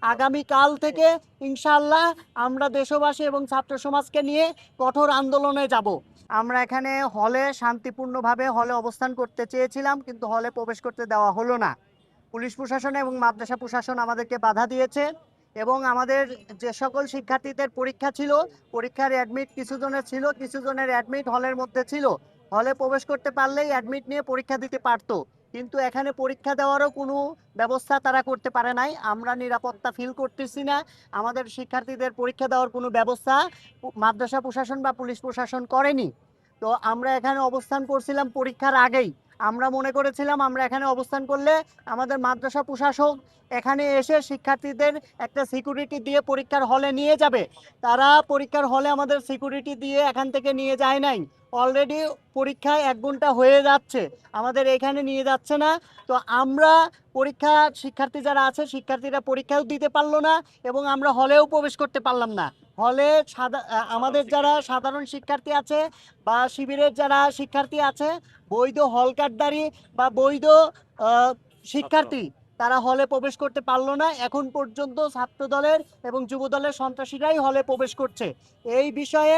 আগামীকাল থেকে ইনশাআল্লাহ আমরা দেশবাসী এবং ছাত্র সমাজকে নিয়ে কঠোর আন্দোলনে যাব। আমরা এখানে হলে শান্তিপূর্ণভাবে হলে অবস্থান করতে চেয়েছিলাম, কিন্তু হলে প্রবেশ করতে দেওয়া হলো না। পুলিশ প্রশাসন এবং মাদ্রাসা প্রশাসন আমাদেরকে বাধা দিয়েছে এবং আমাদের যে সকল শিক্ষার্থীদের পরীক্ষা ছিল, পরীক্ষার অ্যাডমিট কিছু জনের ছিল, কিছু জনের অ্যাডমিট হলের মধ্যে ছিল। হলে প্রবেশ করতে পারলেই অ্যাডমিট নিয়ে পরীক্ষা দিতে পারতো, কিন্তু এখানে পরীক্ষা দেওয়ারও কোনো ব্যবস্থা তারা করতে পারে নাই। আমরা নিরাপত্তা ফিল করতেছি না। আমাদের শিক্ষার্থীদের পরীক্ষা দেওয়ার কোনো ব্যবস্থা মাদ্রাসা প্রশাসন বা পুলিশ প্রশাসন করেনি। তো আমরা এখানে অবস্থান করছিলাম পরীক্ষার আগেই। আমরা মনে করেছিলাম আমরা এখানে অবস্থান করলে আমাদের মাদ্রাসা প্রশাসক এখানে এসে শিক্ষার্থীদের একটা সিকিউরিটি দিয়ে পরীক্ষার হলে নিয়ে যাবে। তারা পরীক্ষার হলে আমাদের সিকিউরিটি দিয়ে এখান থেকে নিয়ে যায় নাই। অলরেডি পরীক্ষায় 1 ঘন্টা হয়ে যাচ্ছে, আমাদের এখানে নিয়ে যাচ্ছে না। তো আমরা পরীক্ষা, শিক্ষার্থী যারা আছে শিক্ষার্থীরা পরীক্ষাও দিতে পারলো না এবং আমরা হলেও প্রবেশ করতে পারলাম না। হলে আমাদের যারা সাধারণ শিক্ষার্থী আছে বা শিবিরের যারা শিক্ষার্থী আছে, বৈধ হল কার্ডধারী বা বৈধ শিক্ষার্থী, তারা হলে প্রবেশ করতে পারলো না। এখন পর্যন্ত ছাত্র দলের এবং যুব দলের সন্ত্রাসীরাই হলে প্রবেশ করছে। এই বিষয়ে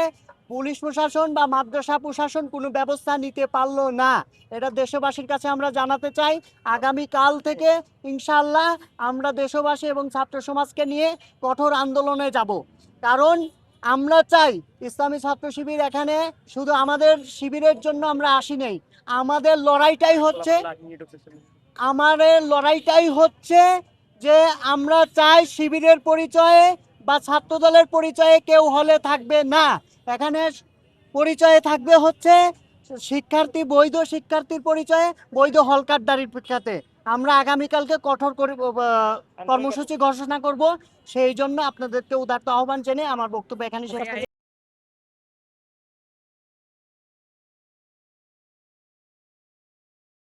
পুলিশ প্রশাসন বা মাদ্রাসা প্রশাসন কোনো ব্যবস্থা নিতে পারলো না। এটা দেশবাসীর কাছে আমরা জানাতে চাই। আগামীকাল থেকে ইনশাআল্লাহ আমরা দেশবাসী এবং ছাত্র সমাজকে নিয়ে কঠোর আন্দোলনে যাব। কারণ আমরা চাই ইসলামী ছাত্র শিবির এখানে শুধু আমাদের শিবিরের জন্য আমরা আসি নাই। আমাদের লড়াইটাই হচ্ছে যে আমরা চাই শিবিরের পরিচয়ে বা ছাত্র দলের পরিচয়ে কেউ হলে থাকবে না। এখানে পরিচয়ে থাকবে হচ্ছে শিক্ষার্থী, বৈধ শিক্ষার্থীর পরিচয়ে, বৈধ হল কার্ডধারীর প্রেক্ষাতে। আমরা আগামীকালকে কঠোর কর্মসূচি ঘোষণা করব। সেই জন্য আপনাদেরকে উদাত্ত আহ্বান জেনে আমার বক্তব্য এখানে শেষ করছি।